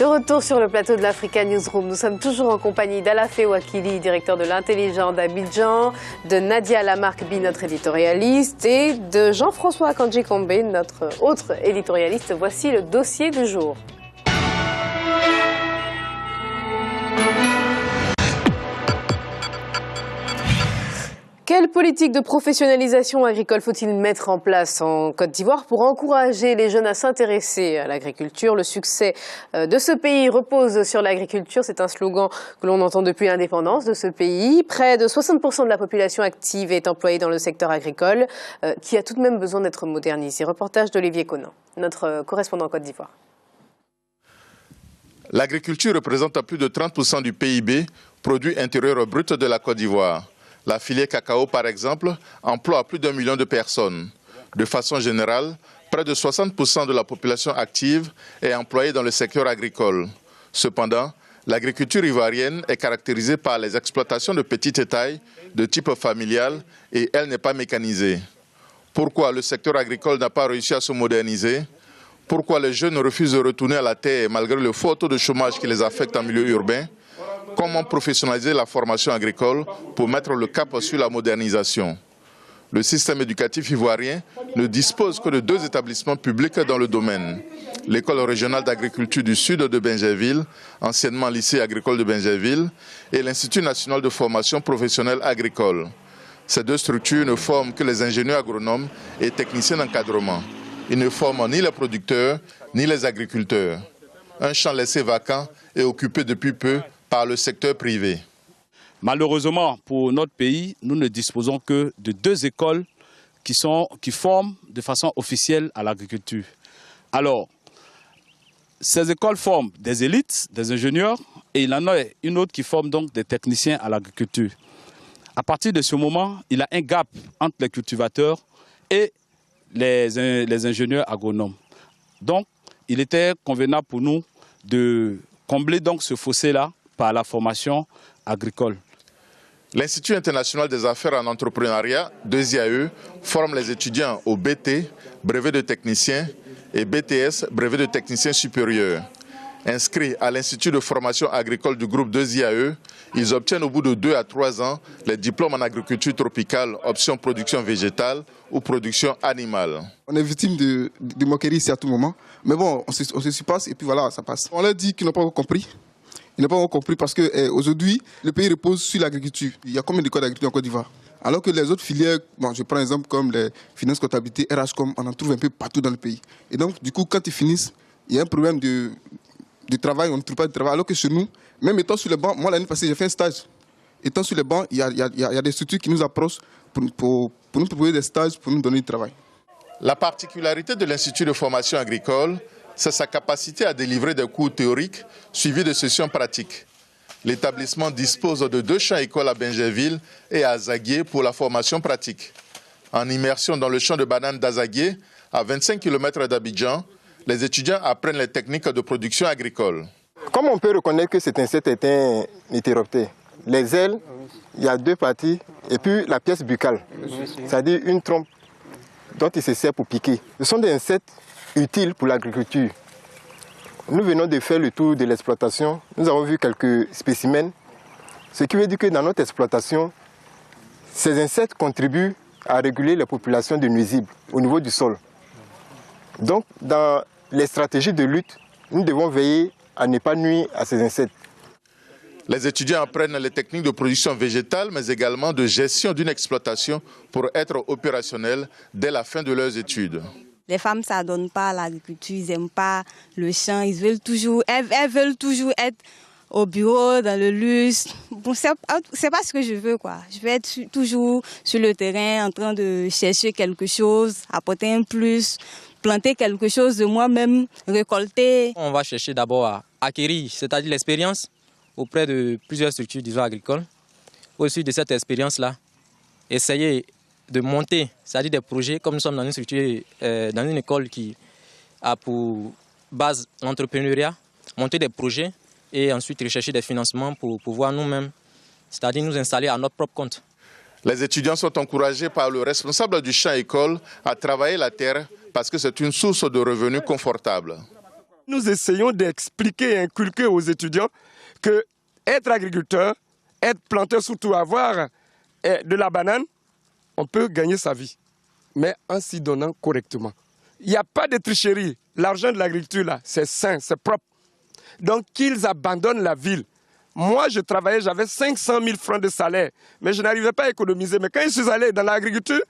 De retour sur le plateau de l'Africa Newsroom, nous sommes toujours en compagnie d'Alafé Wakili, directeur de l'Intelligent d'Abidjan, de Nadia Lamarque-Bi, notre éditorialiste, et de Jean-François Akanji Kombe, notre autre éditorialiste. Voici le dossier du jour. Quelle politique de professionnalisation agricole faut-il mettre en place en Côte d'Ivoire pour encourager les jeunes à s'intéresser à l'agriculture? Le succès de ce pays repose sur l'agriculture. C'est un slogan que l'on entend depuis l'indépendance de ce pays. Près de 60% de la population active est employée dans le secteur agricole, qui a tout de même besoin d'être modernisé. Reportage d'Olivier Conan, notre correspondant en Côte d'Ivoire. L'agriculture représente plus de 30% du PIB, produit intérieur brut de la Côte d'Ivoire. La filière cacao, par exemple, emploie plus d'1 million de personnes. De façon générale, près de 60% de la population active est employée dans le secteur agricole. Cependant, l'agriculture ivoirienne est caractérisée par les exploitations de petite taille, de type familial, et elle n'est pas mécanisée. Pourquoi le secteur agricole n'a pas réussi à se moderniser? Pourquoi les jeunes refusent de retourner à la terre malgré le fort taux de chômage qui les affecte en milieu urbain? Comment professionnaliser la formation agricole pour mettre le cap sur la modernisation? Le système éducatif ivoirien ne dispose que de 2 établissements publics dans le domaine. L'école régionale d'agriculture du sud de Bingerville, anciennement lycée agricole de Bingerville, et l'Institut national de formation professionnelle agricole. Ces 2 structures ne forment que les ingénieurs agronomes et techniciens d'encadrement. Ils ne forment ni les producteurs ni les agriculteurs. Un champ laissé vacant et occupé depuis peu par le secteur privé. Malheureusement, pour notre pays, nous ne disposons que de 2 écoles qui forment de façon officielle à l'agriculture. Alors, ces écoles forment des élites, des ingénieurs, et il y en a une autre qui forme donc des techniciens à l'agriculture. À partir de ce moment, il y a un gap entre les cultivateurs et les ingénieurs agronomes. Donc, il était convenable pour nous de combler donc ce fossé-là par la formation agricole. L'Institut international des affaires en entrepreneuriat, 2IAE, forme les étudiants au BT, brevet de technicien, et BTS, brevet de technicien supérieur. Inscrits à l'Institut de formation agricole du groupe 2IAE, ils obtiennent au bout de 2 à 3 ans les diplômes en agriculture tropicale, option production végétale ou production animale. On est victime de moqueries ici à tout moment, mais bon, on se surpasse et puis voilà, ça passe. On leur dit qu'ils n'ont pas compris. Ils n'ont pas compris parce qu'aujourd'hui, le pays repose sur l'agriculture. Il y a combien d'écoles d'agriculture en Côte d'Ivoire? Alors que les autres filières, bon, je prends un exemple comme les finances, comptabilité, RHCOM, on en trouve un peu partout dans le pays. Et donc, du coup, quand ils finissent, il y a un problème de travail, on ne trouve pas de travail. Alors que chez nous, même étant sur les bancs, moi l'année passée, j'ai fait un stage. Étant sur les bancs, il y a des structures qui nous approchent pour nous proposer des stages, pour nous donner du travail. La particularité de l'Institut de formation agricole, c'est sa capacité à délivrer des cours théoriques suivis de sessions pratiques. L'établissement dispose de 2 champs écoles à Bingerville et à Azaguié pour la formation pratique. En immersion dans le champ de bananes d'Azaguié, à 25 km d'Abidjan, les étudiants apprennent les techniques de production agricole. Comment on peut reconnaître que cet insecte est un hétéroptère? Les ailes, il y a 2 parties, et puis la pièce buccale, c'est-à-dire une trompe dont il se sert pour piquer. Ce sont des insectes utiles pour l'agriculture. Nous venons de faire le tour de l'exploitation. Nous avons vu quelques spécimens, ce qui veut dire que dans notre exploitation, ces insectes contribuent à réguler la population de nuisibles au niveau du sol. Donc, dans les stratégies de lutte, nous devons veiller à ne pas nuire à ces insectes. Les étudiants apprennent les techniques de production végétale, mais également de gestion d'une exploitation pour être opérationnels dès la fin de leurs études. Les femmes ne s'adonnent pas à l'agriculture, ils n'aiment pas le champ, elles veulent toujours être au bureau, dans le luxe. Bon, c'est pas ce que je veux, quoi. Je veux être toujours sur le terrain en train de chercher quelque chose, apporter un plus, planter quelque chose de moi-même, récolter. On va chercher d'abord à acquérir, c'est-à-dire l'expérience auprès de plusieurs structures, disons, agricoles. Au suite de cette expérience-là, essayer de monter, c'est-à-dire des projets, comme nous sommes dans une structure, dans une école qui a pour base l'entrepreneuriat, monter des projets et ensuite rechercher des financements pour pouvoir nous-mêmes, c'est-à-dire nous installer à notre propre compte. Les étudiants sont encouragés par le responsable du champ école à travailler la terre parce que c'est une source de revenus confortable. Nous essayons d'expliquer et inculquer aux étudiants que être agriculteur, être planteur, surtout avoir de la banane, on peut gagner sa vie, mais en s'y donnant correctement. Il n'y a pas de tricherie. L'argent de l'agriculture, là, c'est sain, c'est propre. Donc, qu'ils abandonnent la ville. Moi, je travaillais, j'avais 500 000 francs de salaire, mais je n'arrivais pas à économiser. Mais quand je suis allé dans l'agriculture,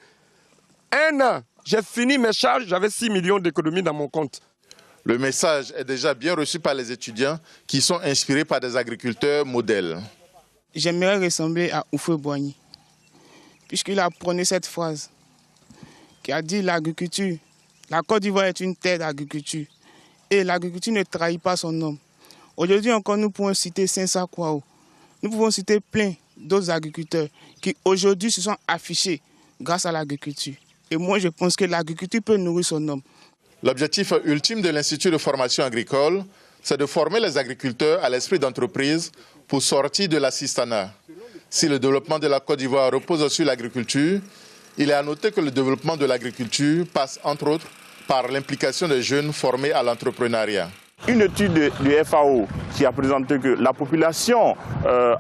1 an, j'ai fini mes charges, j'avais 6 millions d'économies dans mon compte. Le message est déjà bien reçu par les étudiants qui sont inspirés par des agriculteurs modèles. J'aimerais ressembler à Houphouët-Boigny, puisqu'il a prôné cette phrase, qui a dit l'agriculture. La Côte d'Ivoire est une terre d'agriculture et l'agriculture ne trahit pas son homme. Aujourd'hui encore, nous pouvons citer Saint Kwao. Nous pouvons citer plein d'autres agriculteurs qui aujourd'hui se sont affichés grâce à l'agriculture. Et moi, je pense que l'agriculture peut nourrir son homme. L'objectif ultime de l'Institut de formation agricole, c'est de former les agriculteurs à l'esprit d'entreprise pour sortir de l'assistanat. Si le développement de la Côte d'Ivoire repose sur l'agriculture, il est à noter que le développement de l'agriculture passe entre autres par l'implication des jeunes formés à l'entrepreneuriat. Une étude du FAO qui a présenté que la population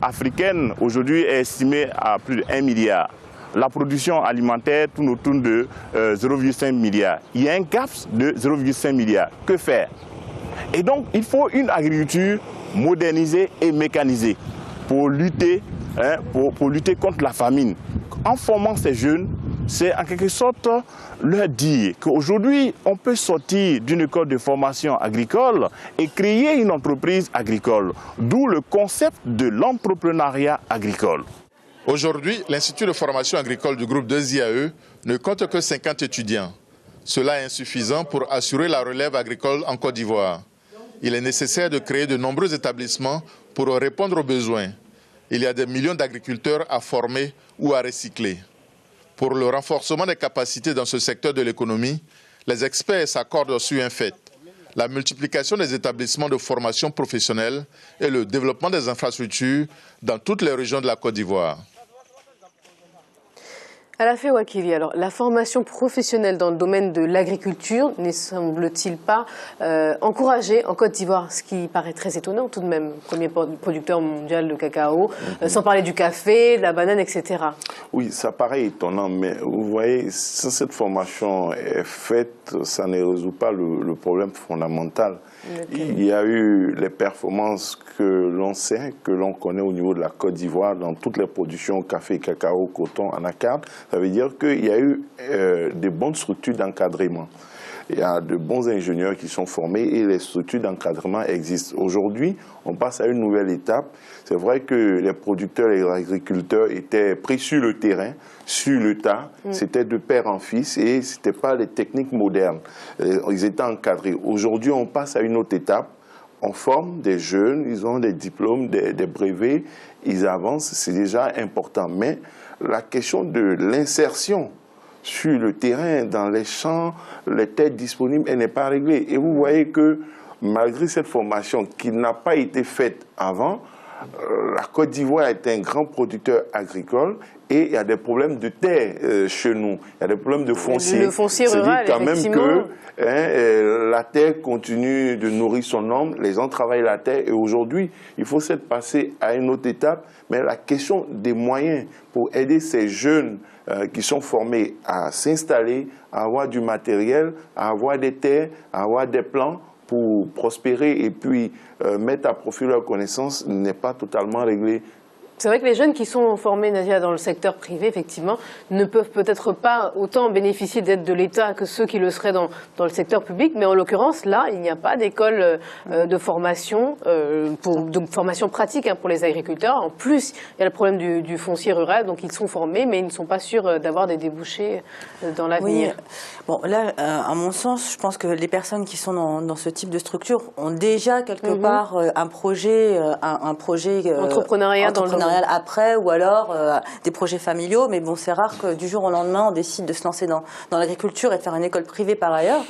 africaine aujourd'hui est estimée à plus de 1 milliard. La production alimentaire tourne autour de 0,5 milliard. Il y a un gap de 0,5 milliard. Que faire? Et donc, il faut une agriculture modernisée et mécanisée pour lutter contre la famine. En formant ces jeunes, c'est en quelque sorte leur dire qu'aujourd'hui, on peut sortir d'une école de formation agricole et créer une entreprise agricole, d'où le concept de l'entrepreneuriat agricole. Aujourd'hui, l'Institut de formation agricole du groupe 2IAE ne compte que 50 étudiants. Cela est insuffisant pour assurer la relève agricole en Côte d'Ivoire. Il est nécessaire de créer de nombreux établissements pour répondre aux besoins. Il y a des millions d'agriculteurs à former ou à recycler. Pour le renforcement des capacités dans ce secteur de l'économie, les experts s'accordent sur un fait: la multiplication des établissements de formation professionnelle et le développement des infrastructures dans toutes les régions de la Côte d'Ivoire. Alafé Ouakili, alors la formation professionnelle dans le domaine de l'agriculture n'est semble-t-il pas encouragée en Côte d'Ivoire, ce qui paraît très étonnant tout de même, premier producteur mondial de cacao, sans parler du café, de la banane, etc. Oui, ça paraît étonnant, mais vous voyez, si cette formation est faite, ça ne résout pas le problème fondamental. Okay. Il y a eu les performances que l'on sait, que l'on connaît au niveau de la Côte d'Ivoire dans toutes les productions café, cacao, coton, anacarde. Ça veut dire qu'il y a eu des bonnes structures d'encadrement. Il y a de bons ingénieurs qui sont formés et les structures d'encadrement existent. Aujourd'hui, on passe à une nouvelle étape. C'est vrai que les producteurs et les agriculteurs étaient pris sur le terrain, sur le tas. C'était de père en fils et ce n'était pas les techniques modernes. Ils étaient encadrés. Aujourd'hui, on passe à une autre étape. On forme des jeunes, ils ont des diplômes, des brevets, ils avancent, c'est déjà important. Mais la question de l'insertion sur le terrain, dans les champs, les têtes disponibles, elle n'est pas réglée. Et vous voyez que malgré cette formation qui n'a pas été faite avant, la Côte d'Ivoire est un grand producteur agricole et il y a des problèmes de terre chez nous. Il y a des problèmes de foncier. Le foncier rural, quand même que la terre continue de nourrir son homme, les gens travaillent la terre et aujourd'hui, il faut s'être passé à une autre étape. Mais la question des moyens pour aider ces jeunes qui sont formés à s'installer, à avoir du matériel, à avoir des terres, à avoir des plans pour prospérer et puis mettre à profit leurs connaissances n'est pas totalement réglée. C'est vrai que les jeunes qui sont formés, Nadia, dans le secteur privé, effectivement, ne peuvent peut-être pas autant bénéficier d'aide de l'État que ceux qui le seraient dans le secteur public. Mais en l'occurrence, là, il n'y a pas d'école de formation, de formation pratique pour les agriculteurs. En plus, il y a le problème du foncier rural. Donc, ils sont formés, mais ils ne sont pas sûrs d'avoir des débouchés dans l'avenir. Oui. Bon, là, à mon sens, je pense que les personnes qui sont dans ce type de structure ont déjà quelque part un projet entrepreneuriat après, ou alors des projets familiaux. Mais bon, c'est rare que du jour au lendemain, on décide de se lancer dans l'agriculture et de faire une école privée par ailleurs.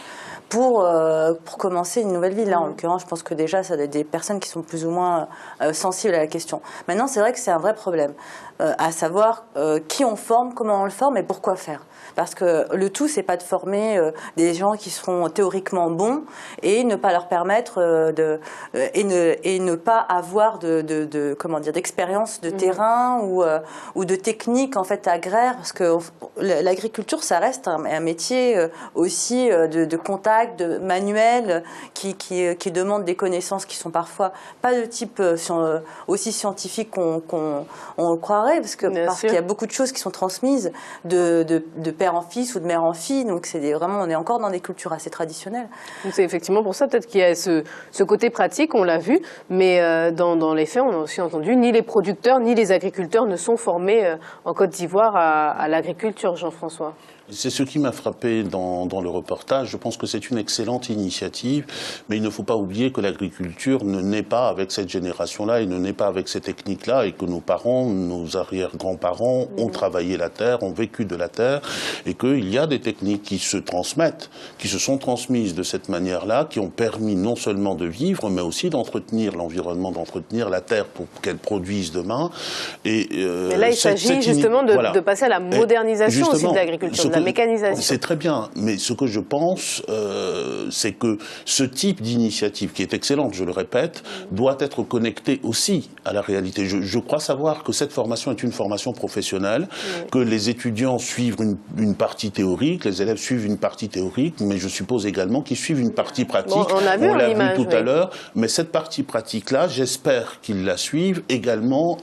pour commencer une nouvelle vie. Là, en l'occurrence, je pense que déjà, ça doit être des personnes qui sont plus ou moins sensibles à la question. Maintenant, c'est vrai que c'est un vrai problème, à savoir qui on forme, comment on le forme et pourquoi faire. Parce que le tout, c'est pas de former des gens qui seront théoriquement bons et ne pas leur permettre et ne pas avoir d'expérience de terrain ou de technique en fait agraire, parce que l'agriculture, ça reste un métier aussi de contact, de manuel, qui demande des connaissances qui sont parfois pas de type aussi scientifique qu'on le croirait, parce qu'il y a beaucoup de choses qui sont transmises de père en fils ou de mère en fille, donc on est encore dans des cultures assez traditionnelles. C'est effectivement pour ça peut-être qu'il y a ce côté pratique, on l'a vu, mais dans les faits, on a aussi entendu, ni les producteurs ni les agriculteurs ne sont formés en Côte d'Ivoire à l'agriculture, Jean-François. C'est ce qui m'a frappé dans le reportage. Je pense que c'est une excellente initiative, mais il ne faut pas oublier que l'agriculture ne naît pas avec cette génération-là et ne naît pas avec ces techniques-là, et que nos parents, nos arrière-grands-parents ont travaillé la terre, ont vécu de la terre, et qu'il y a des techniques qui se transmettent, qui se sont transmises de cette manière-là, qui ont permis non seulement de vivre, mais aussi d'entretenir l'environnement, d'entretenir la terre pour qu'elle produise demain. Mais là, il s'agit justement de passer à la modernisation aussi de l'agriculture, de la mécanisation. C'est très bien, mais ce que je pense, c'est que ce type d'initiative, qui est excellente, je le répète, doit être connecté aussi à la réalité. Je crois savoir que cette formation est une formation professionnelle, que les étudiants suivent une partie théorique, les élèves suivent une partie théorique, mais je suppose également qu'ils suivent une partie pratique. Bon, on l'a vu tout à l'heure, mais cette partie pratique-là, j'espère qu'ils la suivent également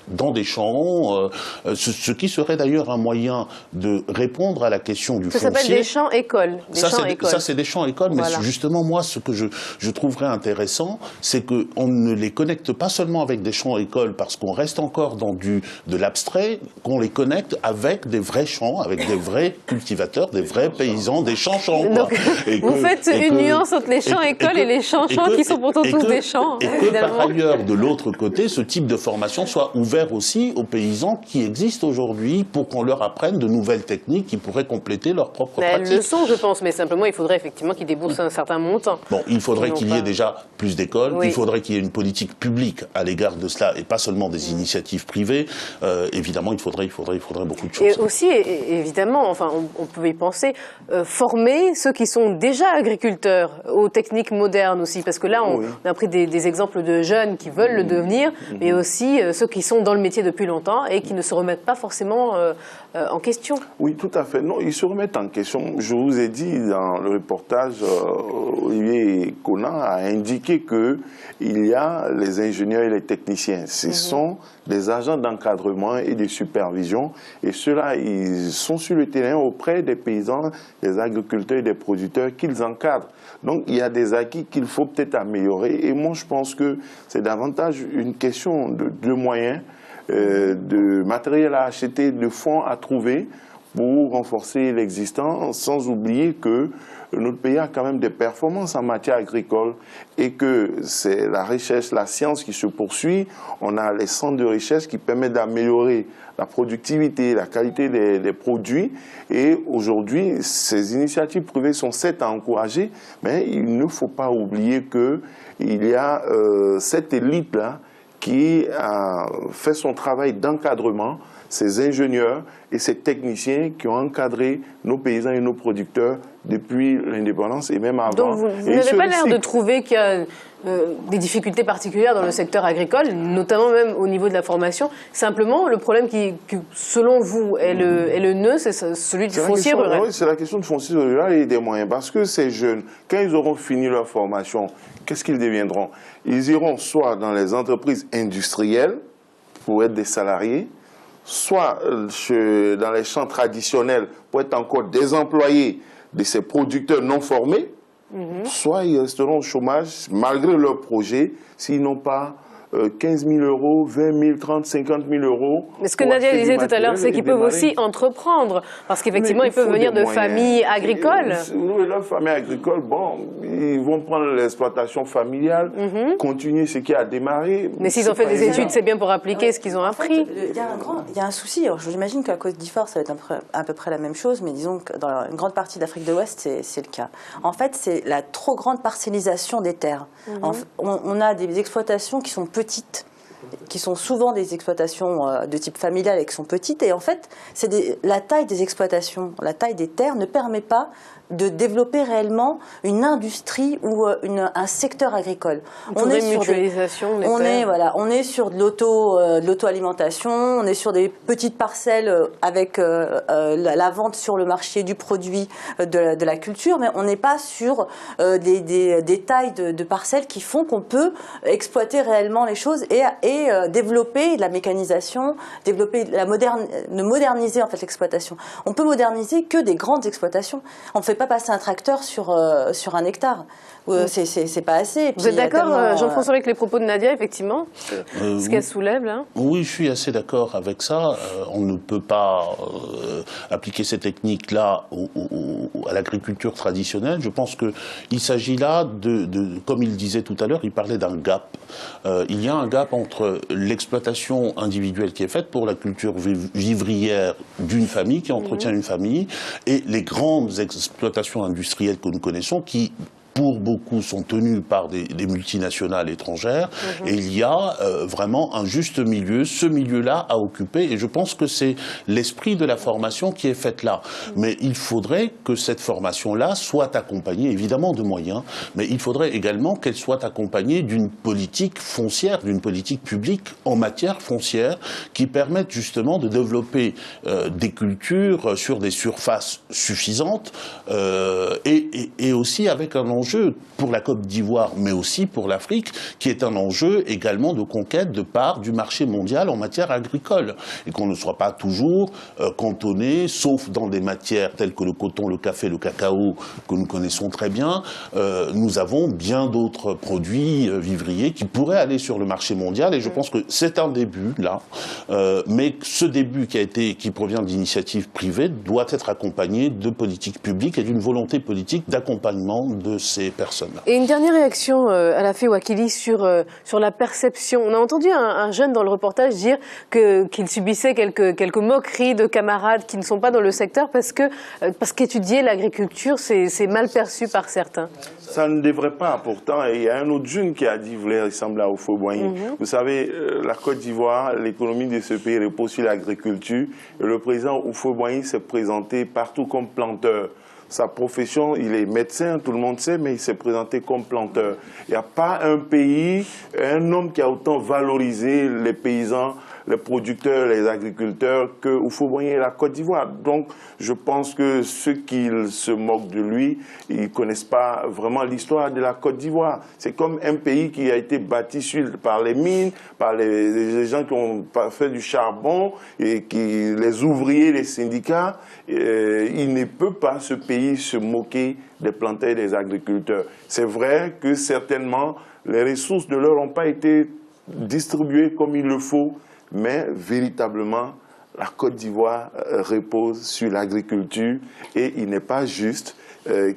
dans des champs, ce qui serait d'ailleurs un moyen de répondre à la question du foncier. Ça s'appelle des champs-écoles. Ça, c'est des champs-écoles, mais voilà. Justement, moi, ce que je trouverais intéressant, c'est qu'on ne les connecte pas seulement avec des champs-écoles, parce qu'on reste encore dans de l'abstrait, qu'on les connecte avec des vrais champs, avec des vrais cultivateurs, des vrais paysans, des champs-champs. Donc, vous faites une nuance entre les champs-écoles et les champs-champs, qui sont pourtant tous des champs. Et que, par ailleurs, de l'autre côté, ce type de formation soit ouvert aussi aux paysans qui existent aujourd'hui, pour qu'on leur apprenne de nouvelles techniques qui pourraient compléter leur propre pratique. Elles le sont, je pense, mais simplement, il faudrait effectivement qu'ils déboursent un certain montant. Bon, il faudrait qu'il y ait déjà plus d'écoles, il faudrait qu'il y ait une politique publique à l'égard de cela, et pas seulement des initiatives privées. Évidemment, il faudrait beaucoup de choses. Et aussi, évidemment, enfin, on peut y penser, former ceux qui sont déjà agriculteurs aux techniques modernes aussi, parce que là, on a pris des exemples de jeunes qui veulent le devenir, mais aussi ceux qui sont dans le métier depuis longtemps et qui ne se remettent pas forcément en question. Oui, tout à fait. Non, ils se remettent en question. Je vous ai dit dans le reportage, Olivier Conan a indiqué qu'il y a les ingénieurs et les techniciens. Ce sont des agents d'encadrement et de supervision. Et ceux-là, ils sont sur le terrain auprès des paysans, des agriculteurs et des producteurs qu'ils encadrent. Donc, il y a des acquis qu'il faut peut-être améliorer. Et moi, je pense que c'est davantage une question de moyens, de matériel à acheter, de fonds à trouver pour renforcer l'existant, sans oublier que notre pays a quand même des performances en matière agricole et que c'est la recherche, la science qui se poursuit. On a les centres de recherche qui permettent d'améliorer la productivité, la qualité des produits. Et aujourd'hui, ces initiatives privées sont certes à encourager, mais il ne faut pas oublier qu'il y a cette élite-là qui a fait son travail d'encadrement, ces ingénieurs et ces techniciens qui ont encadré nos paysans et nos producteurs depuis l'indépendance et même avant. Donc vous n'avez pas l'air de trouver qu'il y a des difficultés particulières dans le secteur agricole, notamment même au niveau de la formation. Simplement, le problème qui selon vous, est le nœud, c'est celui du foncier rural. Oui, c'est la question du foncier rural et des moyens. Parce que ces jeunes, quand ils auront fini leur formation, qu'est-ce qu'ils deviendront? Ils iront soit dans les entreprises industrielles pour être des salariés, soit dans les champs traditionnels pour être encore des employés de ces producteurs non formés, soit ils resteront au chômage malgré leur projet s'ils n'ont pas 15 000 euros, 20 000, 30, 50 000 euros. Mais ce que Nadia disait tout à l'heure, c'est qu'ils peuvent aussi entreprendre, parce qu'effectivement, ils peuvent venir de familles agricoles. Oui, leurs familles agricoles, bon, ils vont prendre l'exploitation familiale, continuer ce qui a démarré. Mais s'ils ont fait des études, c'est bien pour appliquer ce qu'ils ont appris. Il y a un souci. J'imagine qu'à Côte d'Ivoire, ça va être à peu près la même chose, mais disons que dans une grande partie d'Afrique de l'Ouest, c'est le cas. En fait, c'est la trop grande parcellisation des terres. On a des exploitations qui sont petites, qui sont souvent des exploitations de type familial et qui sont petites. Et en fait, la taille des exploitations, la taille des terres ne permet pas de développer réellement une industrie ou un secteur agricole. On est sur on est sur de l'auto-alimentation, on est sur des petites parcelles avec la vente sur le marché du produit de la culture, mais on n'est pas sur des tailles de parcelles qui font qu'on peut exploiter réellement les choses et développer la mécanisation, moderniser en fait l'exploitation. On peut moderniser que des grandes exploitations. On ne fait pas passer un tracteur sur un hectare. C'est pas assez. Vous êtes d'accord, Jean-François, avec les propos de Nadia, effectivement, ce qu'elle soulève là? Oui, je suis assez d'accord avec ça. On ne peut pas appliquer ces techniques-là à l'agriculture traditionnelle. Je pense qu'il s'agit là comme il disait tout à l'heure, il parlait d'un gap. Il y a un gap entre l'exploitation individuelle qui est faite pour la culture vivrière d'une famille, qui entretient une famille, et les grandes exploitations industrielles que nous connaissons qui, pour beaucoup, sont tenues par des multinationales étrangères. Et il y a vraiment un juste milieu, ce milieu-là à occuper. Et je pense que c'est l'esprit de la formation qui est faite là. Mais il faudrait que cette formation-là soit accompagnée, évidemment, de moyens, mais il faudrait également qu'elle soit accompagnée d'une politique foncière, d'une politique publique en matière foncière qui permette justement de développer des cultures sur des surfaces suffisantes et aussi avec un enjeu pour la Côte d'Ivoire, mais aussi pour l'Afrique, qui est un enjeu également de conquête de part du marché mondial en matière agricole. Et qu'on ne soit pas toujours cantonné, sauf dans des matières telles que le coton, le café, le cacao, que nous connaissons très bien. Nous avons bien d'autres produits vivriers qui pourraient aller sur le marché mondial. Et je pense que c'est un début, là. Mais ce début qui provient d'initiatives privées doit être accompagné de politiques publiques et d'une volonté politique d'accompagnement de ces personnes-là. Et une dernière réaction à la Wakili sur la perception. On a entendu un jeune dans le reportage dire qu'il subissait quelques moqueries de camarades qui ne sont pas dans le secteur parce qu'étudier l'agriculture, c'est mal perçu par certains. Ça ne devrait pas, pourtant. Et il y a un autre jeune qui a dit, vous voulez ressembler à Houphouët-Boigny. Vous savez, la Côte d'Ivoire, l'économie de ce pays repose sur l'agriculture. Et le président Houphouët-Boigny s'est présenté partout comme planteur. Sa profession, il est médecin, tout le monde sait, mais il s'est présenté comme planteur. Il n'y a pas un pays, un homme qui a autant valorisé les paysans, les producteurs, les agriculteurs que Houphouët-Boigny et la Côte d'Ivoire. Donc, je pense que ceux qui se moquent de lui, ils ne connaissent pas vraiment l'histoire de la Côte d'Ivoire. C'est comme un pays qui a été bâti par les mines, par les gens qui ont fait du charbon, et les ouvriers, les syndicats. Il ne peut pas, ce pays, se moquer des planteurs et des agriculteurs. C'est vrai que certainement, les ressources de l'or n'ont pas été distribuées comme il le faut, mais véritablement, la Côte d'Ivoire repose sur l'agriculture et il n'est pas juste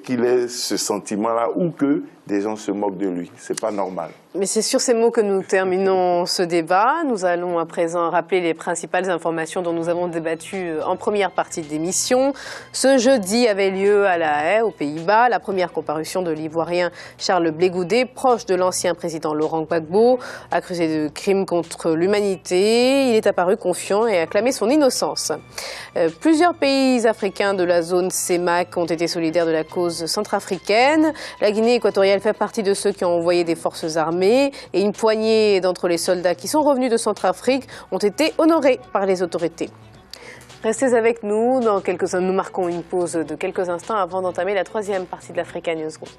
qu'il ait ce sentiment-là ou que des gens se moquent de lui. C'est pas normal. Mais c'est sur ces mots que nous terminons ce débat. Nous allons à présent rappeler les principales informations dont nous avons débattu en première partie de l'émission. Ce jeudi avait lieu à La Haye, aux Pays-Bas, la première comparution de l'Ivoirien Charles Blé Goudé, proche de l'ancien président Laurent Gbagbo, accusé de crimes contre l'humanité. Il est apparu confiant et a clamé son innocence. Plusieurs pays africains de la zone CEMAC ont été solidaires de la cause centrafricaine. La Guinée équatoriale fait partie de ceux qui ont envoyé des forces armées et une poignée d'entre les soldats qui sont revenus de Centrafrique ont été honorés par les autorités. Restez avec nous, nous marquons une pause de quelques instants avant d'entamer la troisième partie de l'Africa Newsroom.